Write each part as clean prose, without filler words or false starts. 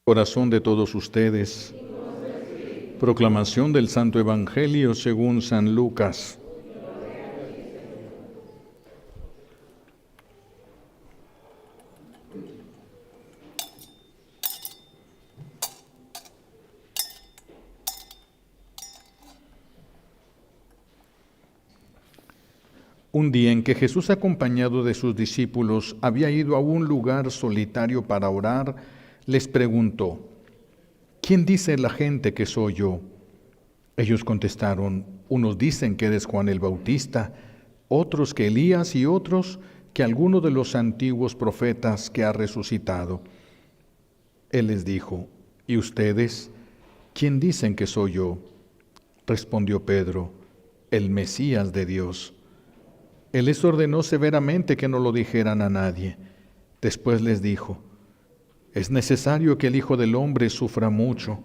Corazón de todos ustedes. Proclamación del Santo Evangelio según San Lucas. Un día en que Jesús, acompañado de sus discípulos, había ido a un lugar solitario para orar, les preguntó: ¿Quién dice la gente que soy yo? Ellos contestaron: unos dicen que eres Juan el Bautista, otros que Elías y otros que alguno de los antiguos profetas que ha resucitado. Él les dijo: ¿Y ustedes? ¿Quién dicen que soy yo? Respondió Pedro: el Mesías de Dios. Él les ordenó severamente que no lo dijeran a nadie. Después les dijo: es necesario que el Hijo del Hombre sufra mucho,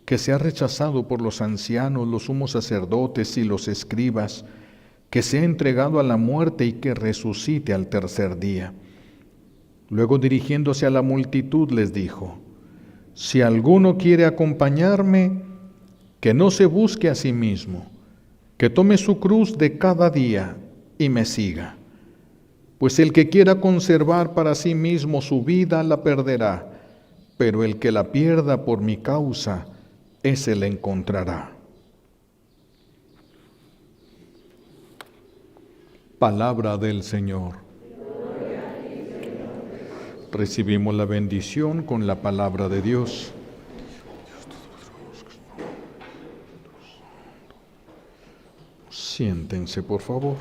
que sea rechazado por los ancianos, los sumos sacerdotes y los escribas, que sea entregado a la muerte y que resucite al tercer día. Luego, dirigiéndose a la multitud, les dijo: si alguno quiere acompañarme, que no se busque a sí mismo, que tome su cruz de cada día y me siga. Pues el que quiera conservar para sí mismo su vida la perderá, pero el que la pierda por mi causa, ese la encontrará. Palabra del Señor. Recibimos la bendición con la palabra de Dios. Siéntense, por favor.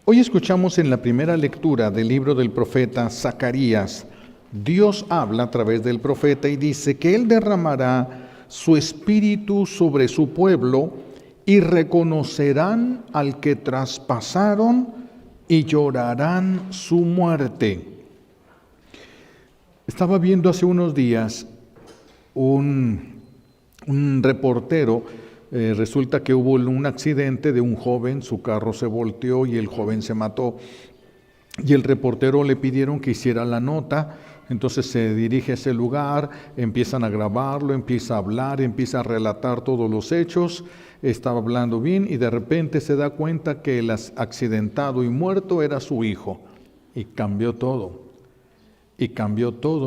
Hoy escuchamos en la primera lectura del libro del profeta Zacarías. Dios habla a través del profeta y dice que Él derramará su espíritu sobre su pueblo y reconocerán al que traspasaron y llorarán su muerte. Estaba viendo hace unos días un reportero. Resulta que hubo un accidente de un joven, su carro se volteó y el joven se mató. Y el reportero le pidieron que hiciera la nota, entonces se dirige a ese lugar, empiezan a grabarlo, empieza a hablar, empieza a relatar todos los hechos, estaba hablando bien y de repente se da cuenta que el accidentado y muerto era su hijo. Y cambió todo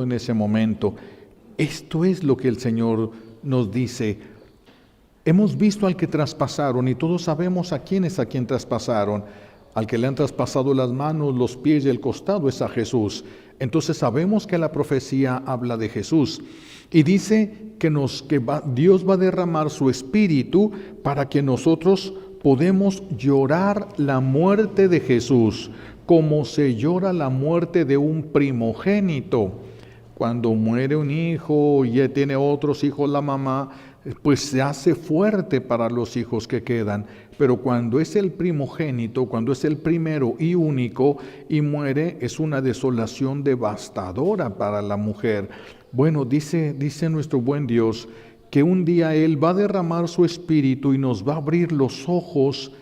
en ese momento. Esto es lo que el Señor nos dice. Hemos visto al que traspasaron y todos sabemos a quién traspasaron. Al que le han traspasado las manos, los pies y el costado es a Jesús. Entonces sabemos que la profecía habla de Jesús. Y dice que Dios va a derramar su espíritu para que nosotros podemos llorar la muerte de Jesús, como se llora la muerte de un primogénito. Cuando muere un hijo y ya tiene otros hijos la mamá, pues se hace fuerte para los hijos que quedan. Pero cuando es el primogénito, cuando es el primero y único y muere, es una desolación devastadora para la mujer. Bueno, dice nuestro buen Dios que un día Él va a derramar su espíritu y nos va a abrir los ojos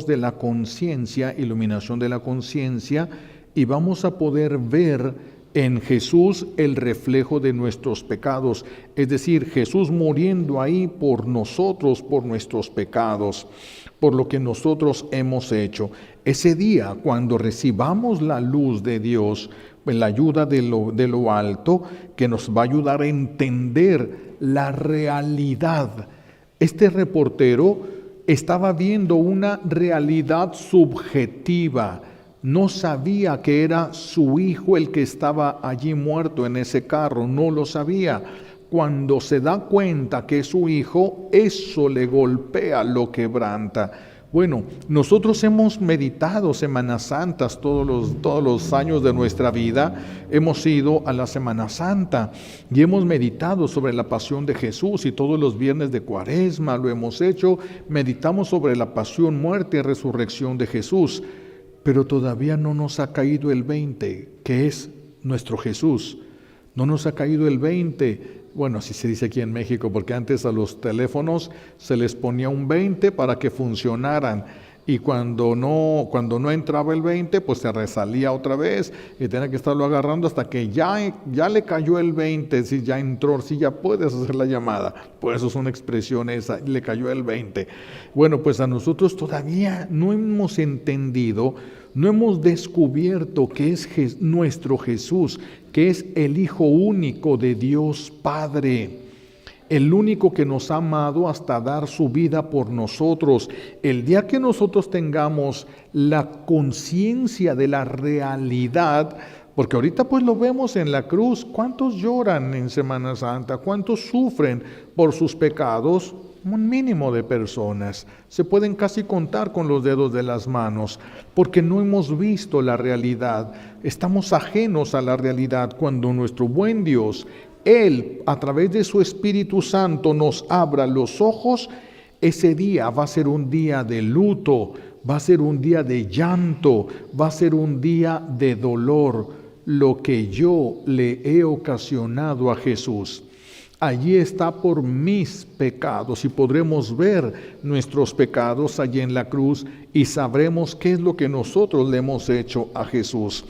de la conciencia, iluminación de la conciencia, y vamos a poder ver en Jesús el reflejo de nuestros pecados, es decir, Jesús muriendo ahí por nosotros, por nuestros pecados, por lo que nosotros hemos hecho. Ese día, cuando recibamos la luz de Dios, la ayuda de lo alto, que nos va a ayudar a entender la realidad. Este reportero estaba viendo una realidad subjetiva. No sabía que era su hijo el que estaba allí muerto en ese carro, no lo sabía. Cuando se da cuenta que es su hijo, eso le golpea, lo quebranta. Bueno, nosotros hemos meditado Semanas Santas todos los años de nuestra vida. Hemos ido a la Semana Santa y hemos meditado sobre la pasión de Jesús, y todos los viernes de Cuaresma lo hemos hecho. Meditamos sobre la pasión, muerte y resurrección de Jesús. pero todavía no nos ha caído el 20, que es nuestro Jesús. No nos ha caído el 20. Bueno, así se dice aquí en México, porque antes a los teléfonos se les ponía un 20 para que funcionaran. Y cuando no entraba el 20, pues se resalía otra vez y tenía que estarlo agarrando hasta que ya le cayó el 20, si ya entró, si ya puedes hacer la llamada. Por eso es una expresión esa, le cayó el 20. Bueno, pues a nosotros todavía no hemos entendido, no hemos descubierto que es nuestro Jesús, que es el Hijo único de Dios Padre. El único que nos ha amado hasta dar su vida por nosotros. El día que nosotros tengamos la conciencia de la realidad, porque ahorita pues lo vemos en la cruz, ¿cuántos lloran en Semana Santa? ¿Cuántos sufren por sus pecados? Un mínimo de personas. Se pueden casi contar con los dedos de las manos, porque no hemos visto la realidad. Estamos ajenos a la realidad cuando nuestro buen Dios, Él, a través de su Espíritu Santo, nos abra los ojos. Ese día va a ser un día de luto, va a ser un día de llanto, va a ser un día de dolor, lo que yo le he ocasionado a Jesús. Allí está por mis pecados y podremos ver nuestros pecados allí en la cruz y sabremos qué es lo que nosotros le hemos hecho a Jesús.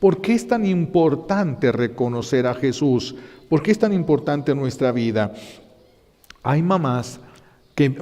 ¿Por qué es tan importante reconocer a Jesús? ¿Por qué es tan importante en nuestra vida? Hay mamás,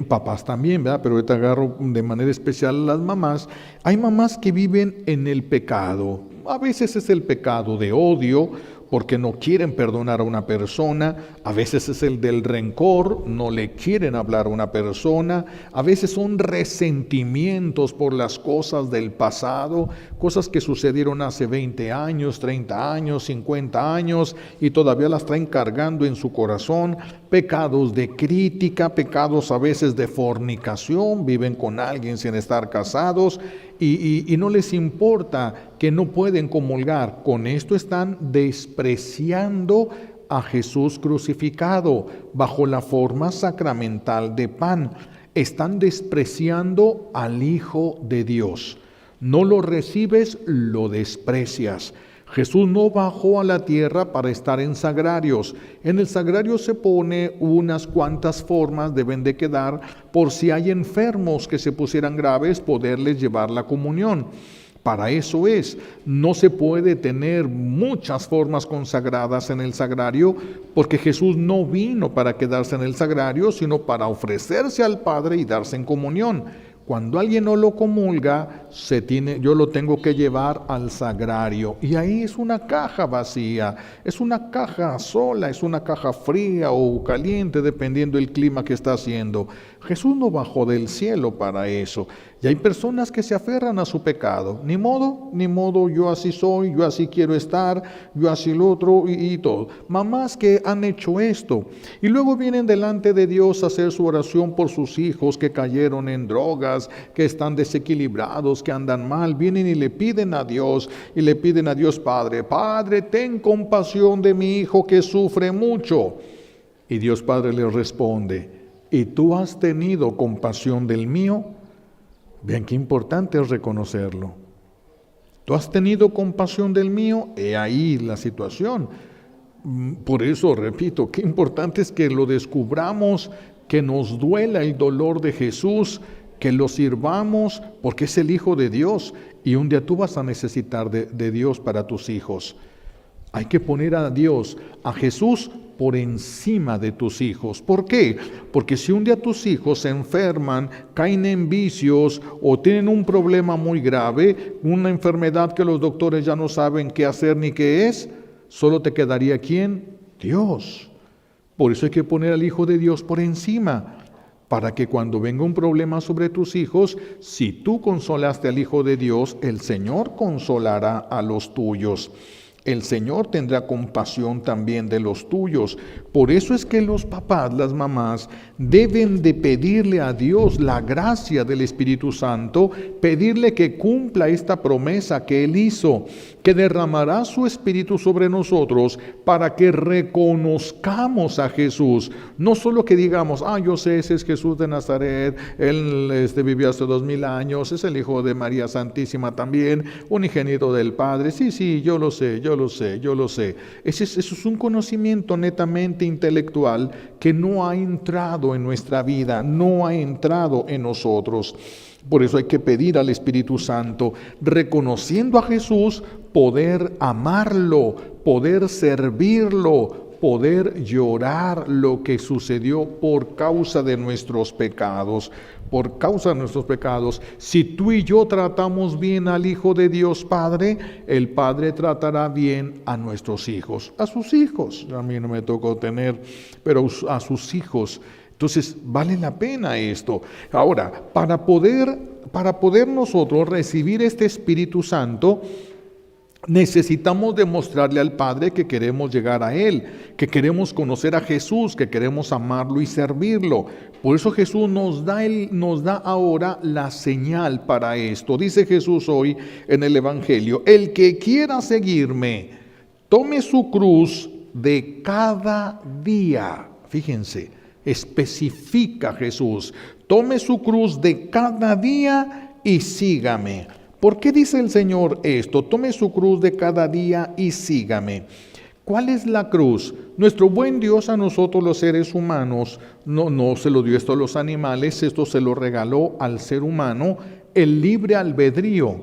papás también, ¿verdad? Pero ahorita agarro de manera especial a las mamás. Hay mamás que viven en el pecado. A veces es el pecado de odio, porque no quieren perdonar a una persona. A veces es el del rencor, no le quieren hablar a una persona. A veces son resentimientos por las cosas del pasado, cosas que sucedieron hace 20 años, 30 años, 50 años y todavía las traen cargando en su corazón. Pecados de crítica, pecados a veces de fornicación, viven con alguien sin estar casados y no les importa que no pueden comulgar. Con esto están despreciando a Jesús crucificado bajo la forma sacramental de pan. Están despreciando al Hijo de Dios. No lo recibes, lo desprecias. Jesús no bajó a la tierra para estar en sagrarios. En el sagrario se pone unas cuantas formas, deben de quedar, por si hay enfermos que se pusieran graves, poderles llevar la comunión. Para eso es, no se puede tener muchas formas consagradas en el sagrario, porque Jesús no vino para quedarse en el sagrario, sino para ofrecerse al Padre y darse en comunión. Cuando alguien no lo comulga, yo lo tengo que llevar al sagrario. Y ahí es una caja vacía, es una caja sola, es una caja fría o caliente, dependiendo del clima que está haciendo. Jesús no bajó del cielo para eso. Y hay personas que se aferran a su pecado. Ni modo, yo así soy, yo así quiero estar, yo así lo otro y todo. Mamás que han hecho esto y luego vienen delante de Dios a hacer su oración por sus hijos que cayeron en drogas, que están desequilibrados, que andan mal. Vienen y le piden a Dios Padre, ten compasión de mi hijo que sufre mucho. Y Dios Padre les responde, ¿y tú has tenido compasión del mío? Vean qué importante es reconocerlo. ¿Tú has tenido compasión del mío? He ahí la situación. Por eso, repito, qué importante es que lo descubramos, que nos duela el dolor de Jesús, que lo sirvamos porque es el Hijo de Dios y un día tú vas a necesitar de Dios para tus hijos. Hay que poner a Dios, a Jesús, por encima de tus hijos. ¿Por qué? Porque si un día tus hijos se enferman, caen en vicios o tienen un problema muy grave, una enfermedad que los doctores ya no saben qué hacer ni qué es, solo te quedaría ¿quién? Dios. Por eso hay que poner al Hijo de Dios por encima, para que cuando venga un problema sobre tus hijos, si tú consolaste al Hijo de Dios, el Señor consolará a los tuyos. el Señor tendrá compasión también de los tuyos. Por eso es que los papás, las mamás, deben de pedirle a Dios la gracia del Espíritu Santo, pedirle que cumpla esta promesa que Él hizo, que derramará su Espíritu sobre nosotros para que reconozcamos a Jesús. No solo que digamos, yo sé, ese es Jesús de Nazaret, Él vivió hace 2000 años, es el Hijo de María Santísima también, unigénito del Padre. Sí, yo lo sé. Eso es un conocimiento netamente intelectual que no ha entrado en nuestra vida, no ha entrado en nosotros. Por eso hay que pedir al Espíritu Santo, reconociendo a Jesús, poder amarlo, poder servirlo, poder llorar lo que sucedió por causa de nuestros pecados. Por causa de nuestros pecados, si tú y yo tratamos bien al Hijo de Dios Padre, el Padre tratará bien a nuestros hijos, a sus hijos. A mí no me tocó tener, pero a sus hijos. Entonces, vale la pena esto. Ahora, para poder nosotros recibir este Espíritu Santo, necesitamos demostrarle al Padre que queremos llegar a Él, que queremos conocer a Jesús, que queremos amarlo y servirlo. Por eso Jesús nos da ahora la señal para esto. Dice Jesús hoy en el Evangelio: el que quiera seguirme, tome su cruz de cada día. Fíjense, especifica Jesús: tome su cruz de cada día y sígame. ¿Por qué dice el Señor esto? Tome su cruz de cada día y sígame. ¿Cuál es la cruz? Nuestro buen Dios a nosotros los seres humanos no se lo dio esto a los animales, esto se lo regaló al ser humano, el libre albedrío,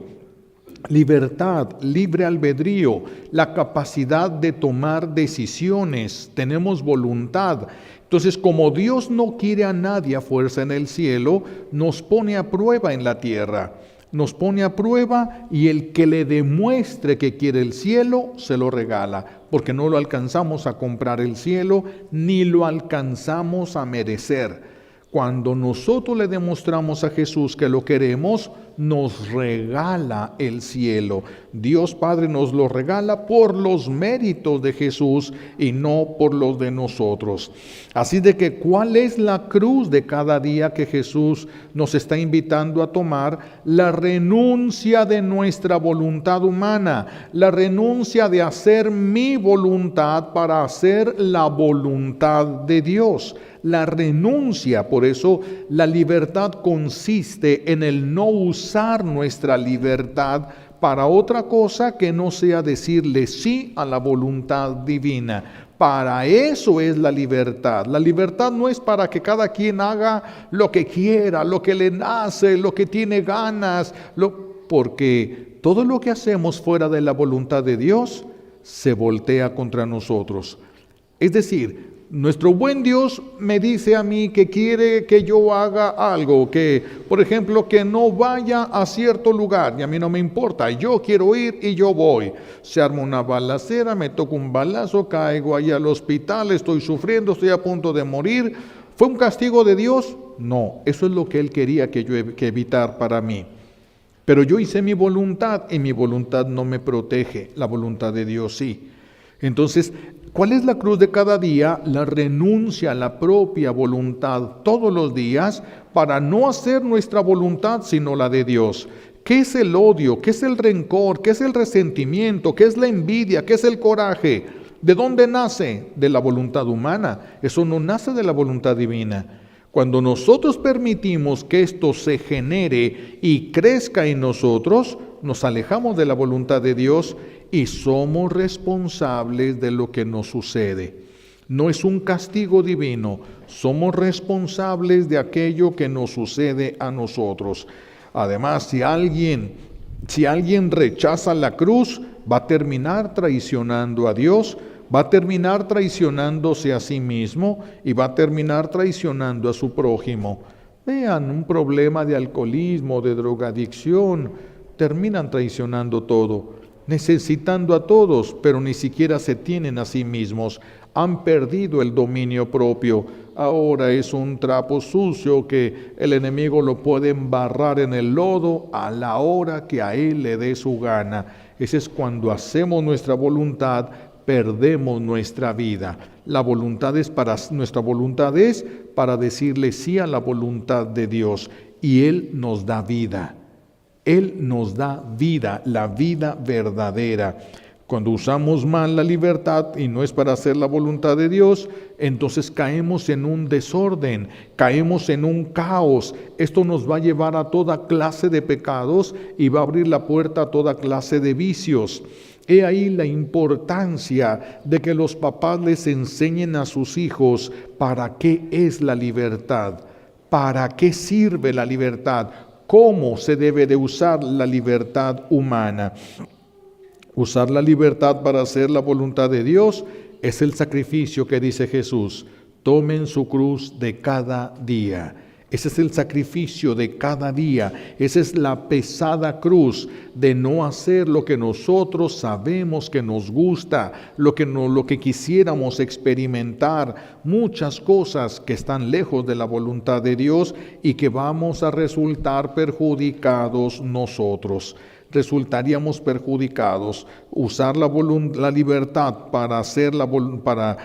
libertad, libre albedrío, la capacidad de tomar decisiones, tenemos voluntad. Entonces, como Dios no quiere a nadie a fuerza en el cielo, nos pone a prueba en la tierra. Nos pone a prueba y el que le demuestre que quiere el cielo, se lo regala, porque no lo alcanzamos a comprar el cielo, ni lo alcanzamos a merecer. Cuando nosotros le demostramos a Jesús que lo queremos, nos regala el cielo. Dios Padre nos lo regala por los méritos de Jesús y no por los de nosotros. Así de que, ¿cuál es la cruz de cada día que Jesús nos está invitando a tomar? La renuncia de nuestra voluntad humana, la renuncia de hacer mi voluntad para hacer la voluntad de Dios. La renuncia, por eso la libertad consiste en el no usar nuestra libertad para otra cosa que no sea decirle sí a la voluntad divina. Para eso es la libertad. La libertad no es para que cada quien haga lo que quiera, lo que le nace, lo que tiene ganas, porque todo lo que hacemos fuera de la voluntad de Dios se voltea contra nosotros. Es decir, nuestro buen Dios me dice a mí que quiere que yo haga algo, que, por ejemplo, que no vaya a cierto lugar, y a mí no me importa, yo quiero ir y yo voy. Se arma una balacera, me toca un balazo, caigo ahí al hospital, estoy sufriendo, estoy a punto de morir. ¿Fue un castigo de Dios? No, eso es lo que Él quería que evitar para mí. Pero yo hice mi voluntad y mi voluntad no me protege, la voluntad de Dios sí. Entonces, ¿cuál es la cruz de cada día? La renuncia a la propia voluntad todos los días para no hacer nuestra voluntad sino la de Dios. ¿Qué es el odio? ¿Qué es el rencor? ¿Qué es el resentimiento? ¿Qué es la envidia? ¿Qué es el coraje? ¿De dónde nace? De la voluntad humana. Eso no nace de la voluntad divina. Cuando nosotros permitimos que esto se genere y crezca en nosotros, nos alejamos de la voluntad de Dios y somos responsables de lo que nos sucede. No es un castigo divino, somos responsables de aquello que nos sucede a nosotros. Además, si alguien rechaza la cruz, va a terminar traicionando a Dios, va a terminar traicionándose a sí mismo y va a terminar traicionando a su prójimo. Vean, un problema de alcoholismo, de drogadicción, terminan traicionando todo, necesitando a todos, pero ni siquiera se tienen a sí mismos. Han perdido el dominio propio. ahora es un trapo sucio que el enemigo lo puede embarrar en el lodo a la hora que a él le dé su gana. Ese es cuando hacemos nuestra voluntad, perdemos nuestra vida. Nuestra voluntad es para decirle sí a la voluntad de Dios, y Él nos da vida. Él nos da vida, la vida verdadera. Cuando usamos mal la libertad y no es para hacer la voluntad de Dios, entonces caemos en un desorden, caemos en un caos. Esto nos va a llevar a toda clase de pecados y va a abrir la puerta a toda clase de vicios. He ahí la importancia de que los papás les enseñen a sus hijos para qué es la libertad, para qué sirve la libertad, cómo se debe de usar la libertad humana. Usar la libertad para hacer la voluntad de Dios es el sacrificio que dice Jesús. Tomen su cruz de cada día. Ese es el sacrificio de cada día. Esa es la pesada cruz de no hacer lo que nosotros sabemos que nos gusta, lo que quisiéramos experimentar, muchas cosas que están lejos de la voluntad de Dios y que vamos a resultar perjudicados nosotros. Resultaríamos perjudicados. Usar la libertad para hacer la voluntad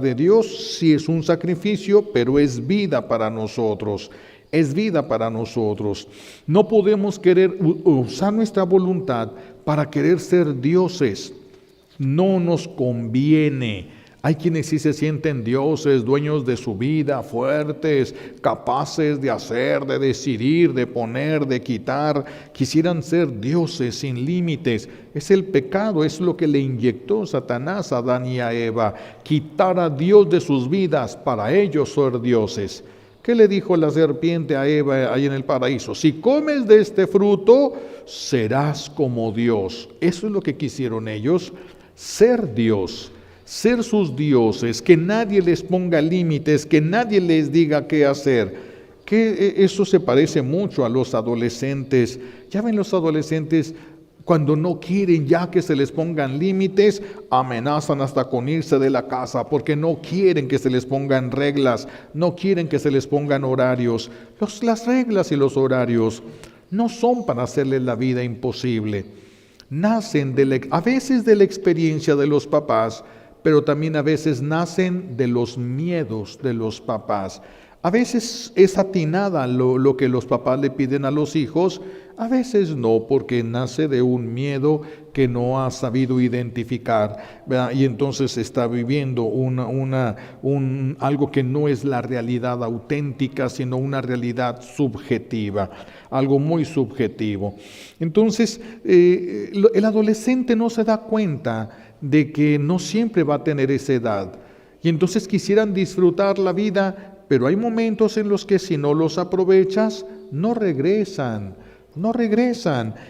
de Dios sí es un sacrificio, pero es vida para nosotros. Es vida para nosotros. No podemos querer usar nuestra voluntad para querer ser dioses. No nos conviene. Hay quienes sí se sienten dioses, dueños de su vida, fuertes, capaces de hacer, de decidir, de poner, de quitar. Quisieran ser dioses sin límites. Es el pecado, es lo que le inyectó Satanás a Adán y a Eva. Quitar a Dios de sus vidas para ellos ser dioses. ¿Qué le dijo la serpiente a Eva ahí en el paraíso? Si comes de este fruto, serás como Dios. Eso es lo que quisieron ellos, ser Dios. Ser sus dioses, que nadie les ponga límites, que nadie les diga qué hacer. Que eso se parece mucho a los adolescentes. Ya ven, los adolescentes cuando no quieren ya que se les pongan límites, amenazan hasta con irse de la casa porque no quieren que se les pongan reglas, no quieren que se les pongan horarios. Las reglas y los horarios no son para hacerles la vida imposible. Nacen a veces de la experiencia de los papás, pero también a veces nacen de los miedos de los papás. A veces es atinada lo que los papás le piden a los hijos, a veces no, porque nace de un miedo que no ha sabido identificar, ¿verdad? Y entonces está viviendo algo que no es la realidad auténtica, sino una realidad subjetiva, algo muy subjetivo. Entonces, el adolescente no se da cuenta de que no siempre va a tener esa edad. Y entonces quisieran disfrutar la vida, pero hay momentos en los que si no los aprovechas, no regresan.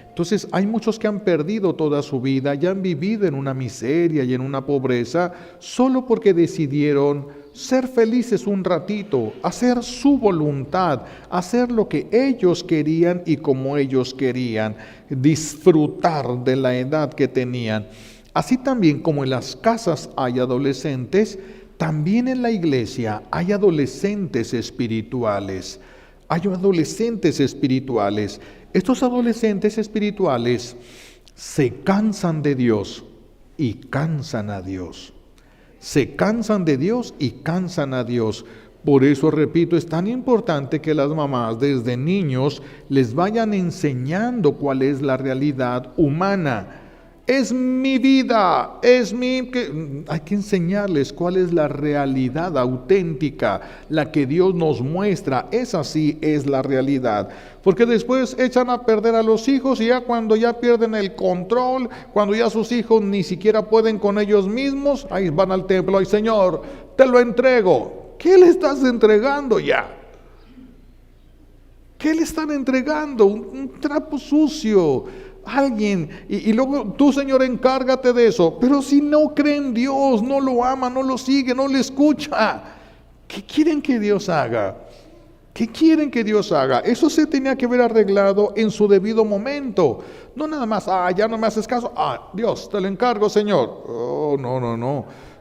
Entonces hay muchos que han perdido toda su vida y han vivido en una miseria y en una pobreza solo porque decidieron ser felices un ratito, hacer su voluntad, hacer lo que ellos querían y como ellos querían, disfrutar de la edad que tenían. Así también como en las casas hay adolescentes, también en la iglesia hay adolescentes espirituales. Hay adolescentes espirituales. Estos adolescentes espirituales se cansan de Dios y cansan a Dios. Se cansan de Dios y cansan a Dios. Por eso, repito, es tan importante que las mamás desde niños les vayan enseñando cuál es la realidad humana. Es mi vida, hay que enseñarles cuál es la realidad auténtica, la que Dios nos muestra. Esa sí es la realidad. Porque después echan a perder a los hijos y ya cuando ya pierden el control, cuando ya sus hijos ni siquiera pueden con ellos mismos, ahí van al templo, ay Señor, te lo entrego. ¿Qué le estás entregando ya? ¿Qué le están entregando? Un trapo sucio. Alguien, y luego tú, Señor, encárgate de eso. Pero si no cree en Dios, no lo ama, no lo sigue, no le escucha, ¿qué quieren que Dios haga? ¿Qué quieren que Dios haga? Eso se tenía que haber arreglado en su debido momento. No nada más, ya no me haces caso, Dios, te lo encargo, Señor. Oh,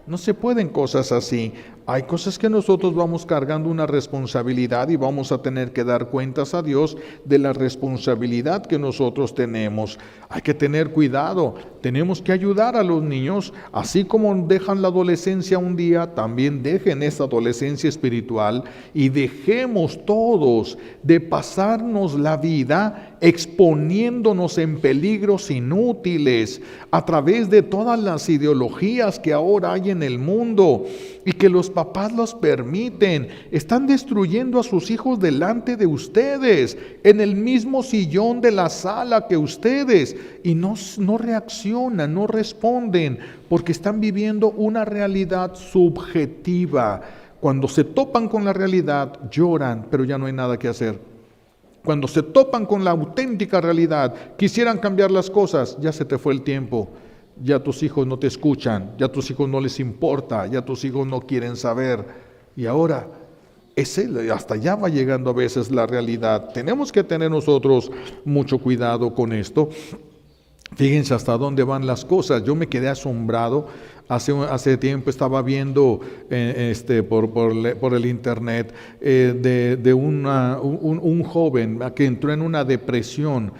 no se pueden cosas así. Hay cosas que nosotros vamos cargando una responsabilidad y vamos a tener que dar cuentas a Dios de la responsabilidad que nosotros tenemos. Hay que tener cuidado, tenemos que ayudar a los niños, así como dejan la adolescencia un día, también dejen esa adolescencia espiritual y dejemos todos de pasarnos la vida exponiéndonos en peligros inútiles a través de todas las ideologías que ahora hay en el mundo y que los papás los permiten. Están destruyendo a sus hijos delante de ustedes, en el mismo sillón de la sala que ustedes, y no reaccionan, no responden, porque están viviendo una realidad subjetiva. Cuando se topan con la realidad, lloran, pero ya no hay nada que hacer. Cuando se topan con la auténtica realidad, quisieran cambiar las cosas, ya se te fue el tiempo. Ya tus hijos no te escuchan, ya tus hijos no les importa, ya tus hijos no quieren saber. Y ahora, hasta allá va llegando a veces la realidad. Tenemos que tener nosotros mucho cuidado con esto. Fíjense hasta dónde van las cosas. Yo me quedé asombrado. Hace tiempo estaba viendo por el internet de un joven que entró en una depresión.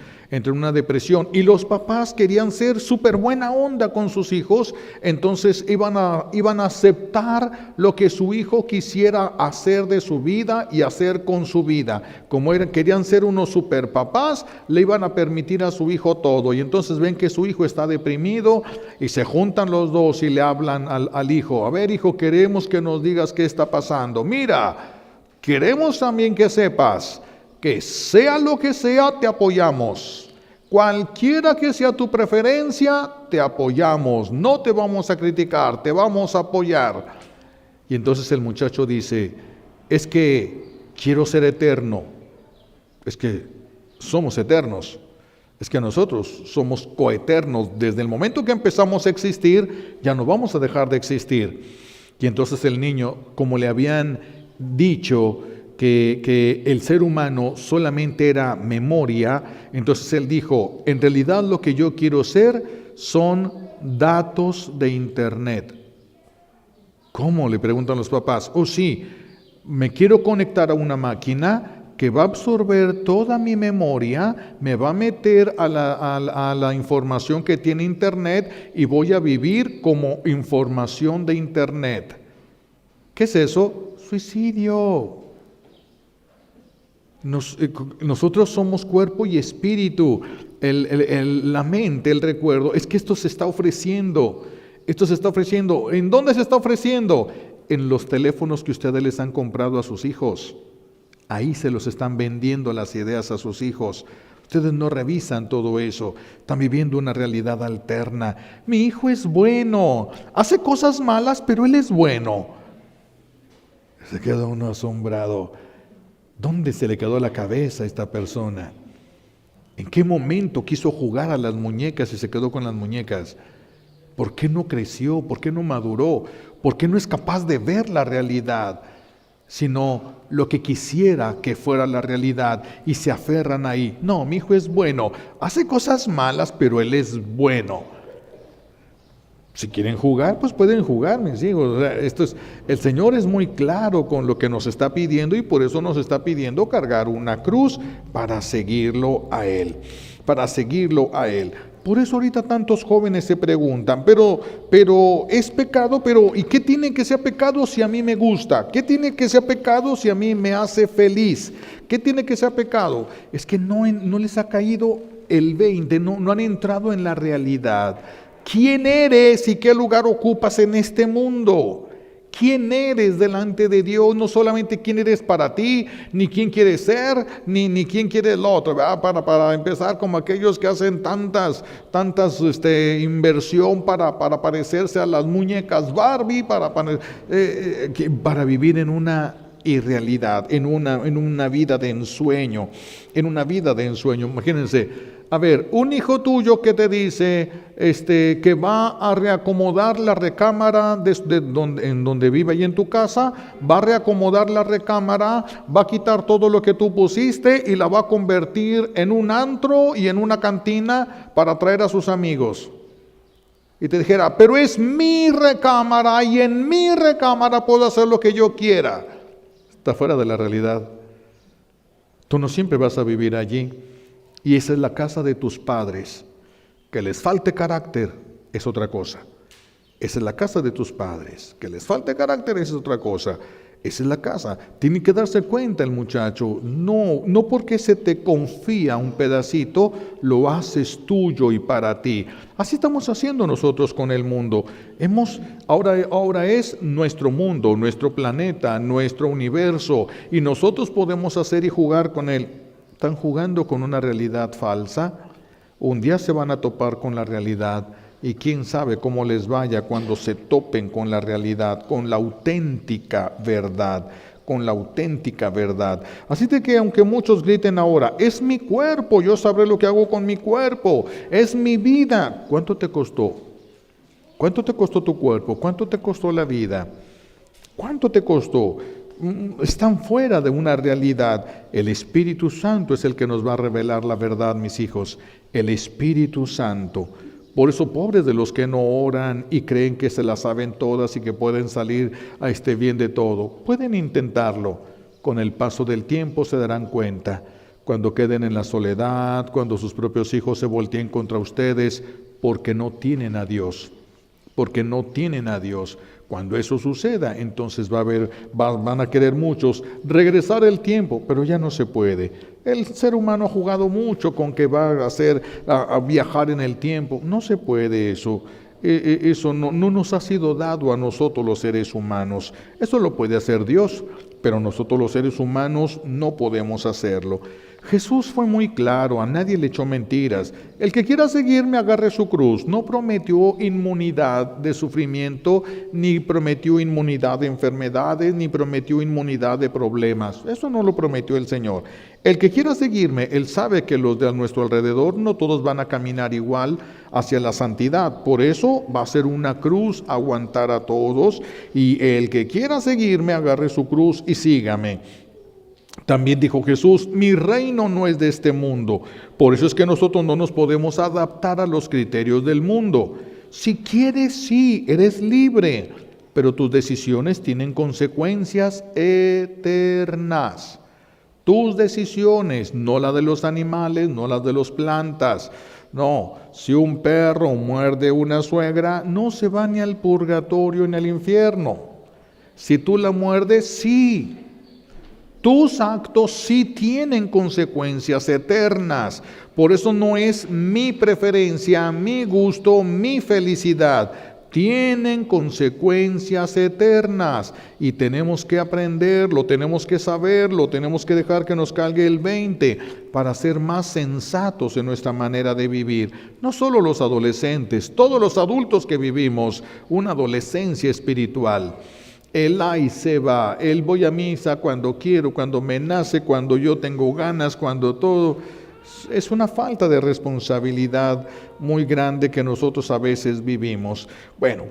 Y los papás querían ser súper buena onda con sus hijos, entonces iban a aceptar lo que su hijo quisiera hacer de su vida y hacer con su vida. Como querían ser unos super papás, le iban a permitir a su hijo todo, y entonces ven que su hijo está deprimido y se juntan los dos y le hablan al hijo: a ver, hijo, queremos que nos digas qué está pasando. Mira, queremos también que sepas que sea lo que sea, te apoyamos. Cualquiera que sea tu preferencia, te apoyamos. No te vamos a criticar, te vamos a apoyar. Y entonces el muchacho dice: es que quiero ser eterno. Es que somos eternos. Es que nosotros somos coeternos. Desde el momento que empezamos a existir, ya no vamos a dejar de existir. Y entonces el niño, como le habían dicho que el ser humano solamente era memoria, entonces él dijo: en realidad lo que yo quiero ser son datos de internet. ¿Cómo?, le preguntan los papás. Oh, sí, me quiero conectar a una máquina que va a absorber toda mi memoria, me va a meter a la información que tiene internet y voy a vivir como información de internet. ¿Qué es eso? Suicidio. Nosotros somos cuerpo y espíritu. La mente, el recuerdo, es que esto se está ofreciendo. Esto se está ofreciendo. ¿En dónde se está ofreciendo? En los teléfonos que ustedes les han comprado a sus hijos. Ahí se los están vendiendo las ideas a sus hijos. Ustedes no revisan todo eso. Están viviendo una realidad alterna. Mi hijo es bueno. Hace cosas malas, pero él es bueno. Se queda uno asombrado. ¿Dónde se le quedó la cabeza a esta persona? ¿En qué momento quiso jugar a las muñecas y se quedó con las muñecas? ¿Por qué no creció? ¿Por qué no maduró? ¿Por qué no es capaz de ver la realidad? Sino lo que quisiera que fuera la realidad y se aferran ahí. No, mi hijo es bueno. Hace cosas malas, pero él es bueno. Si quieren jugar, pues pueden jugar, mis hijos. O sea, el Señor es muy claro con lo que nos está pidiendo, y por eso nos está pidiendo cargar una cruz para seguirlo a Él. Para seguirlo a Él. Por eso ahorita tantos jóvenes se preguntan: pero es pecado, ¿y qué tiene que ser pecado si a mí me gusta? ¿Qué tiene que ser pecado si a mí me hace feliz? ¿Qué tiene que ser pecado? Es que no les ha caído el 20, no han entrado en la realidad. ¿Quién eres y qué lugar ocupas en este mundo? ¿Quién eres delante de Dios? No solamente quién eres para ti, ni quién quieres ser, ni quién quiere el otro, ¿verdad? Para empezar, como aquellos que hacen tantas inversión para parecerse a las muñecas Barbie, para vivir en una irrealidad, en una vida de ensueño, Imagínense. A ver, un hijo tuyo que te dice que va a reacomodar la recámara en donde vive ahí en tu casa, va a reacomodar la recámara, va a quitar todo lo que tú pusiste y la va a convertir en un antro y en una cantina para atraer a sus amigos. y te dijera, pero es mi recámara y en mi recámara puedo hacer lo que yo quiera, está fuera de la realidad. Tú no siempre vas a vivir allí, y esa es la casa de tus padres. Que les falte carácter es otra cosa. Esa es la casa de tus padres. Que les falte carácter es otra cosa. Esa es la casa. Tiene que darse cuenta el muchacho. No porque se te confía un pedacito, lo haces tuyo y para ti. Así estamos haciendo nosotros con el mundo. Ahora es nuestro mundo, nuestro planeta, nuestro universo, y nosotros podemos hacer y jugar con él. Están jugando con una realidad falsa. Un día se van a topar con la realidad. Y quién sabe cómo les vaya cuando se topen con la realidad, con la auténtica verdad, con la auténtica verdad. Así de que aunque muchos griten ahora, es mi cuerpo, yo sabré lo que hago con mi cuerpo, es mi vida. ¿Cuánto te costó? ¿Cuánto te costó tu cuerpo? ¿Cuánto te costó la vida? ¿Cuánto te costó? Están fuera de una realidad. El Espíritu Santo es el que nos va a revelar la verdad, mis hijos. El Espíritu Santo. Por eso, pobres de los que no oran y creen que se las saben todas y que pueden salir a bien de todo. Pueden intentarlo. Con el paso del tiempo se darán cuenta. Cuando queden en la soledad, cuando sus propios hijos se volteen contra ustedes, porque no tienen a Dios. Porque no tienen a Dios. Cuando eso suceda, entonces van a querer muchos regresar el tiempo, pero ya no se puede. El ser humano ha jugado mucho con que va a viajar en el tiempo. No se puede eso. Eso no nos ha sido dado a nosotros los seres humanos. Eso lo puede hacer Dios, pero nosotros los seres humanos no podemos hacerlo. Jesús fue muy claro, a nadie le echó mentiras. El que quiera seguirme, agarre su cruz. No prometió inmunidad de sufrimiento, ni prometió inmunidad de enfermedades, ni prometió inmunidad de problemas. Eso no lo prometió el Señor. El que quiera seguirme, Él sabe que los de a nuestro alrededor no todos van a caminar igual hacia la santidad. Por eso va a ser una cruz aguantar a todos. Y el que quiera seguirme, agarre su cruz y sígame. También dijo Jesús, mi reino no es de este mundo. Por eso es que nosotros no nos podemos adaptar a los criterios del mundo. Si quieres, sí, eres libre, pero tus decisiones tienen consecuencias eternas. Tus decisiones, no las de los animales, no las de las plantas. No, si un perro muerde una suegra, no se va ni al purgatorio ni al infierno. Si tú la muerdes, sí. Tus actos sí tienen consecuencias eternas. Por eso no es mi preferencia, mi gusto, mi felicidad. Tienen consecuencias eternas y tenemos que aprenderlo, tenemos que saberlo, tenemos que dejar que nos caiga el 20 para ser más sensatos en nuestra manera de vivir. No solo los adolescentes, todos los adultos que vivimos una adolescencia espiritual. El ahí se va, el voy a misa cuando quiero, cuando me nace, cuando yo tengo ganas, cuando todo. Es una falta de responsabilidad muy grande que nosotros a veces vivimos. Bueno,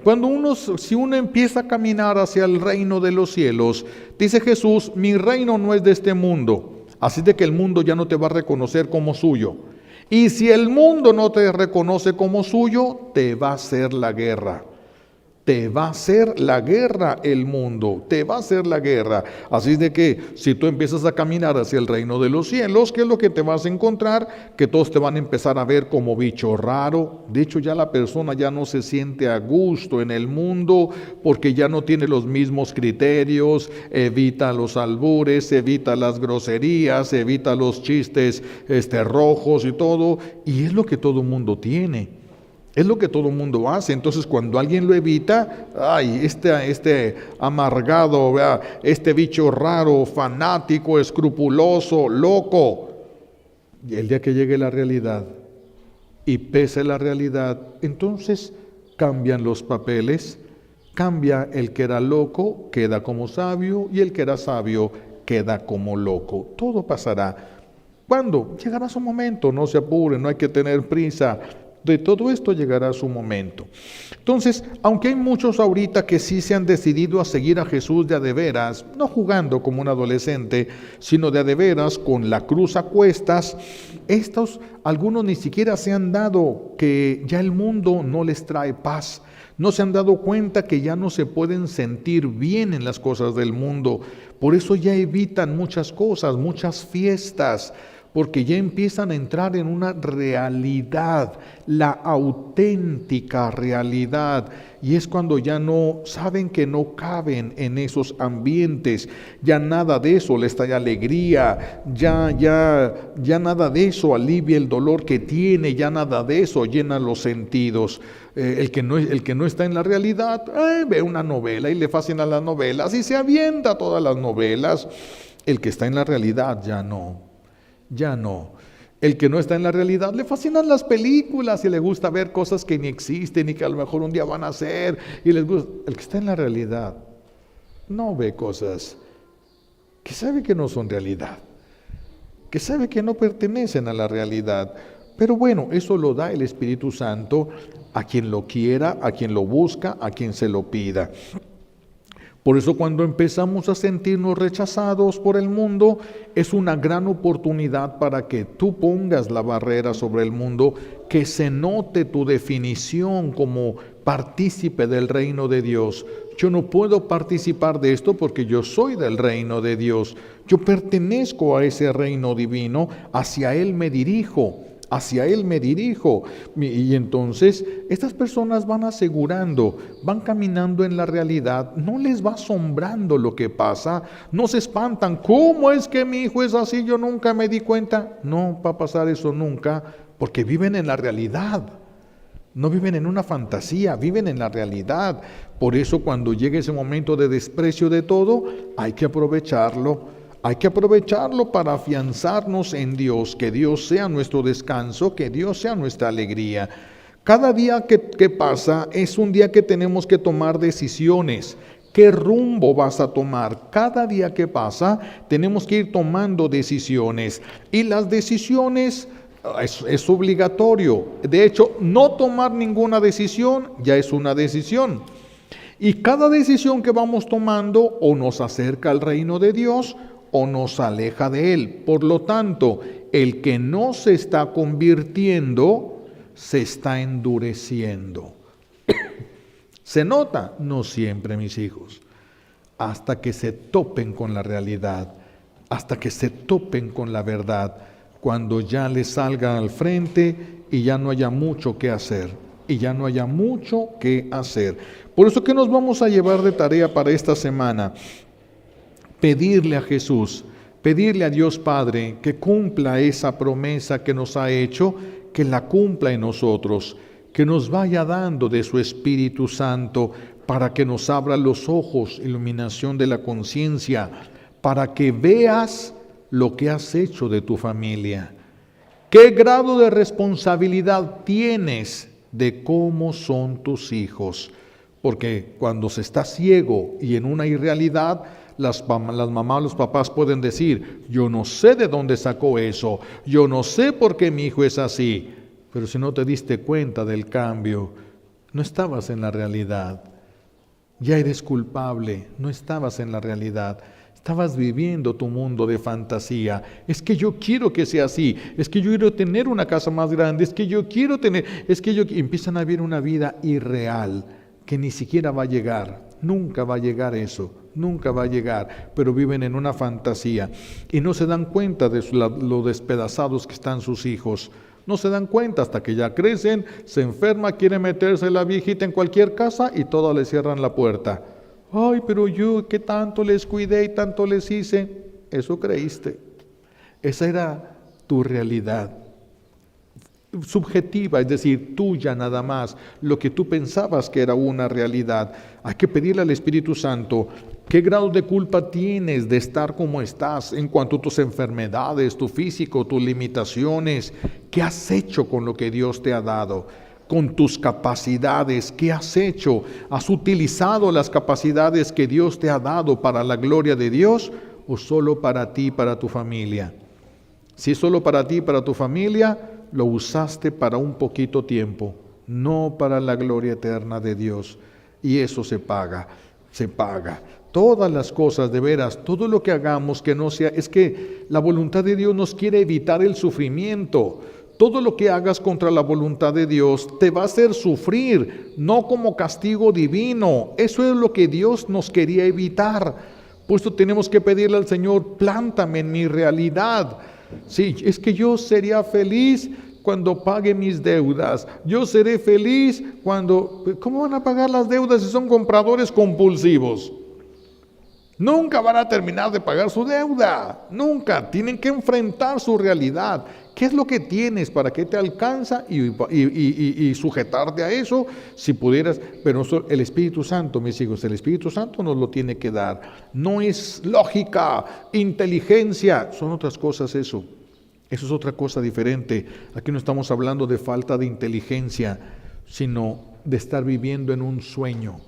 si uno empieza a caminar hacia el reino de los cielos, dice Jesús, mi reino no es de este mundo, así de que el mundo ya no te va a reconocer como suyo. Y si el mundo no te reconoce como suyo, te va a hacer la guerra. Te va a hacer la guerra el mundo, te va a hacer la guerra. Así de que si tú empiezas a caminar hacia el reino de los cielos, ¿qué es lo que te vas a encontrar? Que todos te van a empezar a ver como bicho raro. De hecho, ya la persona ya no se siente a gusto en el mundo porque ya no tiene los mismos criterios, evita los albures, evita las groserías, evita los chistes rojos y todo. Y es lo que todo mundo tiene. Es lo que todo el mundo hace. Entonces, cuando alguien lo evita, ay, este amargado, este bicho raro, fanático, escrupuloso, loco. Y el día que llegue la realidad y pese la realidad, entonces cambian los papeles. Cambia el que era loco, queda como sabio, y el que era sabio queda como loco. Todo pasará. ¿Cuándo? Llegará su momento, no se apuren, no hay que tener prisa. De todo esto llegará su momento. Entonces, aunque hay muchos ahorita que sí se han decidido a seguir a Jesús de a de veras, no jugando como un adolescente, sino de a de veras con la cruz a cuestas, algunos ni siquiera se han dado que ya el mundo no les trae paz. No se han dado cuenta que ya no se pueden sentir bien en las cosas del mundo. Por eso ya evitan muchas cosas, muchas fiestas, porque ya empiezan a entrar en una realidad, la auténtica realidad. Y es cuando ya no saben que no caben en esos ambientes, ya nada de eso les trae alegría, ya nada de eso alivia el dolor que tiene, ya nada de eso llena los sentidos. El que no está en la realidad, ve una novela y le fascinan las novelas y se avienta todas las novelas. El que está en la realidad ya no. El que no está en la realidad le fascinan las películas y le gusta ver cosas que ni existen y que a lo mejor un día van a ser y les gusta. El que está en la realidad no ve cosas que sabe que no son realidad, que sabe que no pertenecen a la realidad. Pero bueno, eso lo da el Espíritu Santo a quien lo quiera, a quien lo busca, a quien se lo pida. Por eso cuando empezamos a sentirnos rechazados por el mundo, es una gran oportunidad para que tú pongas la barrera sobre el mundo, que se note tu definición como partícipe del reino de Dios. Yo no puedo participar de esto porque yo soy del reino de Dios. Yo pertenezco a ese reino divino, hacia Él me dirijo. Y entonces estas personas van asegurando, van caminando en la realidad, no les va asombrando lo que pasa, no se espantan. ¿Cómo es que mi hijo es así? Yo nunca me di cuenta. No va a pasar eso nunca, porque viven en la realidad. No viven en una fantasía, viven en la realidad. Por eso cuando llegue ese momento de desprecio de todo, hay que aprovecharlo. Hay que aprovecharlo para afianzarnos en Dios, que Dios sea nuestro descanso, que Dios sea nuestra alegría. Cada día que pasa es un día que tenemos que tomar decisiones. ¿Qué rumbo vas a tomar? Cada día que pasa tenemos que ir tomando decisiones. Y las decisiones es obligatorio. De hecho, no tomar ninguna decisión ya es una decisión. Y cada decisión que vamos tomando o nos acerca al reino de Dios o nos aleja de Él. Por lo tanto, el que no se está convirtiendo, se está endureciendo. ¿Se nota? No siempre, mis hijos. Hasta que se topen con la realidad, hasta que se topen con la verdad, cuando ya les salga al frente y ya no haya mucho que hacer. Por eso, ¿qué nos vamos a llevar de tarea para esta semana? Pedirle a Jesús, pedirle a Dios Padre que cumpla esa promesa que nos ha hecho, que la cumpla en nosotros, que nos vaya dando de su Espíritu Santo para que nos abra los ojos, iluminación de la conciencia, para que veas lo que has hecho de tu familia. ¿Qué grado de responsabilidad tienes de cómo son tus hijos? Porque cuando se está ciego y en una irrealidad, las mamás, los papás pueden decir, yo no sé de dónde sacó eso, yo no sé por qué mi hijo es así. Pero si no te diste cuenta del cambio, no estabas en la realidad. Ya eres culpable, no estabas en la realidad. Estabas viviendo tu mundo de fantasía. Es que yo quiero que sea así, es que yo quiero tener una casa más grande, empiezan a vivir una vida irreal que ni siquiera va a llegar. Nunca va a llegar eso, nunca va a llegar, pero viven en una fantasía y no se dan cuenta de lo despedazados que están sus hijos. No se dan cuenta hasta que ya crecen, se enferma, quiere meterse la viejita en cualquier casa y todas le cierran la puerta. Ay, pero yo que tanto les cuidé y tanto les hice, eso creíste. Esa era tu realidad subjetiva, es decir, tuya nada más, lo que tú pensabas que era una realidad. Hay que pedirle al Espíritu Santo, ¿qué grado de culpa tienes de estar como estás en cuanto a tus enfermedades, tu físico, tus limitaciones? ¿Qué has hecho con lo que Dios te ha dado? Con tus capacidades, ¿qué has hecho? ¿Has utilizado las capacidades que Dios te ha dado para la gloria de Dios o solo para ti y para tu familia? Si es solo para ti y para tu familia, lo usaste para un poquito tiempo, no para la gloria eterna de Dios. Y eso se paga, se paga. Todas las cosas, de veras, todo lo que hagamos que no sea, es que la voluntad de Dios nos quiere evitar el sufrimiento. Todo lo que hagas contra la voluntad de Dios te va a hacer sufrir, no como castigo divino. Eso es lo que Dios nos quería evitar. Por eso tenemos que pedirle al Señor, plántame en mi realidad. Sí, es que yo sería feliz cuando pague mis deudas. Yo seré feliz cuando... ¿Cómo van a pagar las deudas si son compradores compulsivos? Nunca van a terminar de pagar su deuda, nunca. Tienen que enfrentar su realidad. ¿Qué es lo que tienes? ¿Para qué te alcanza? Y sujetarte a eso, si pudieras. Pero el Espíritu Santo, mis hijos, el Espíritu Santo nos lo tiene que dar. No es lógica, inteligencia, son otras cosas eso. Eso es otra cosa diferente. Aquí no estamos hablando de falta de inteligencia, sino de estar viviendo en un sueño,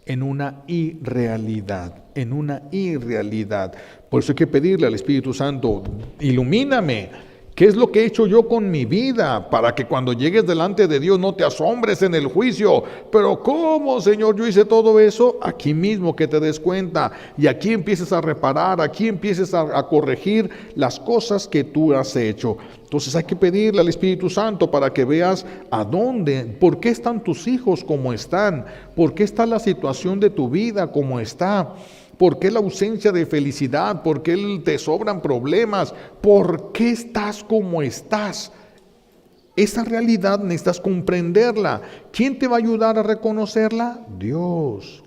en una irrealidad, en una irrealidad. Por eso hay que pedirle al Espíritu Santo, ilumíname. ¿Qué es lo que he hecho yo con mi vida? Para que cuando llegues delante de Dios no te asombres en el juicio. Pero ¿cómo, Señor? Yo hice todo eso. Aquí mismo que te des cuenta. Y aquí empieces a reparar, aquí empieces a corregir las cosas que tú has hecho. Entonces hay que pedirle al Espíritu Santo para que veas a dónde, por qué están tus hijos como están, por qué está la situación de tu vida como está. ¿Por qué la ausencia de felicidad? ¿Por qué te sobran problemas? ¿Por qué estás como estás? Esa realidad necesitas comprenderla. ¿Quién te va a ayudar a reconocerla? Dios.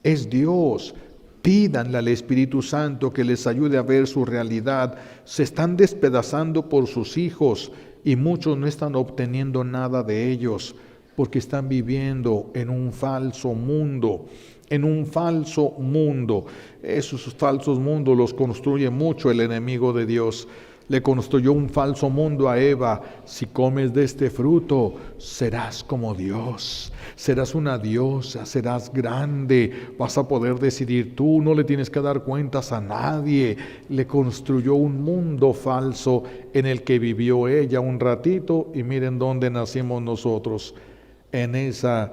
Es Dios. Pídanle al Espíritu Santo que les ayude a ver su realidad. Se están despedazando por sus hijos y muchos no están obteniendo nada de ellos porque están viviendo en un falso mundo. En un falso mundo. Esos falsos mundos los construye mucho el enemigo de Dios. Le construyó un falso mundo a Eva. Si comes de este fruto, serás como Dios. Serás una diosa, serás grande. Vas a poder decidir tú, no le tienes que dar cuentas a nadie. Le construyó un mundo falso en el que vivió ella un ratito y miren dónde nacimos nosotros. En esa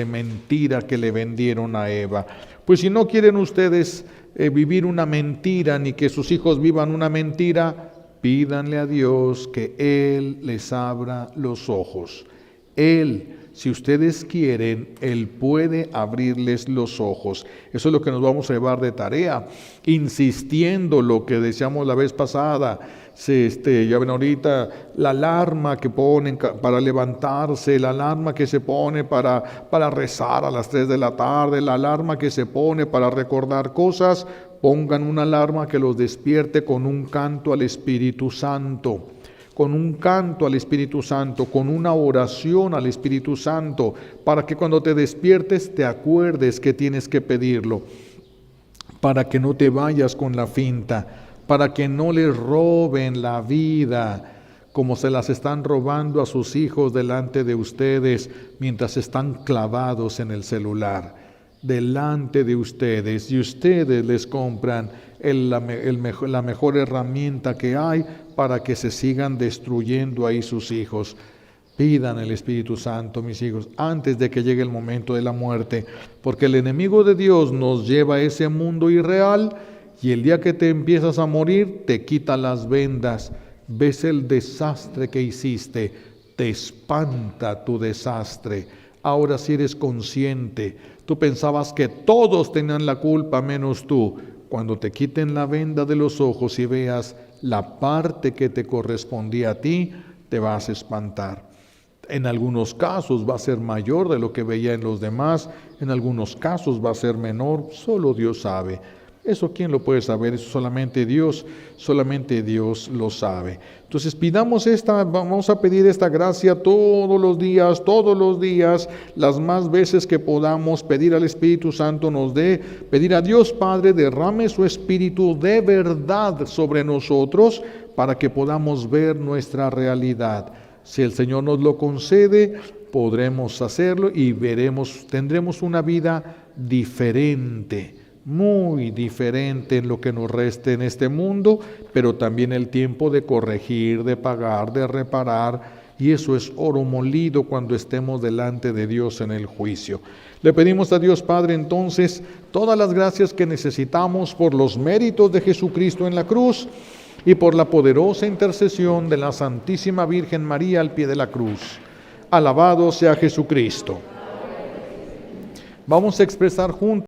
mentira que le vendieron a Eva. Pues si no quieren ustedes vivir una mentira, ni que sus hijos vivan una mentira, pídanle a Dios que Él les abra los ojos. Él, si ustedes quieren, Él puede abrirles los ojos. Eso es lo que nos vamos a llevar de tarea, insistiendo lo que decíamos la vez pasada. Ya ven ahorita la alarma que ponen para levantarse, la alarma que se pone para rezar a las 3 de la tarde, la alarma que se pone para recordar cosas. Pongan una alarma que los despierte con un canto al Espíritu Santo. Con un canto al Espíritu Santo, con una oración al Espíritu Santo, para que cuando te despiertes te acuerdes que tienes que pedirlo, para que no te vayas con la finta, para que no les roben la vida, como se las están robando a sus hijos delante de ustedes, mientras están clavados en el celular, delante de ustedes, y ustedes les compran la mejor herramienta que hay para que se sigan destruyendo ahí sus hijos. Pidan el Espíritu Santo, mis hijos, antes de que llegue el momento de la muerte, porque el enemigo de Dios nos lleva a ese mundo irreal y el día que te empiezas a morir te quita las vendas, ves el desastre que hiciste, te espanta tu desastre. Ahora sí eres consciente, tú pensabas que todos tenían la culpa menos tú. Cuando te quiten la venda de los ojos y veas la parte que te correspondía a ti, te vas a espantar. En algunos casos va a ser mayor de lo que veía en los demás, en algunos casos va a ser menor, solo Dios sabe. Eso ¿quién lo puede saber? Eso solamente Dios lo sabe. Entonces vamos a pedir esta gracia todos los días, las más veces que podamos, pedir al Espíritu Santo nos dé, pedir a Dios Padre derrame su Espíritu de verdad sobre nosotros para que podamos ver nuestra realidad. Si el Señor nos lo concede, podremos hacerlo y tendremos una vida diferente. muy diferente en lo que nos reste en este mundo, pero también el tiempo de corregir, de pagar, de reparar, y eso es oro molido cuando estemos delante de Dios en el juicio. Le pedimos a Dios Padre entonces todas las gracias que necesitamos por los méritos de Jesucristo en la cruz y por la poderosa intercesión de la Santísima Virgen María al pie de la cruz. Alabado sea Jesucristo. Vamos a expresar juntos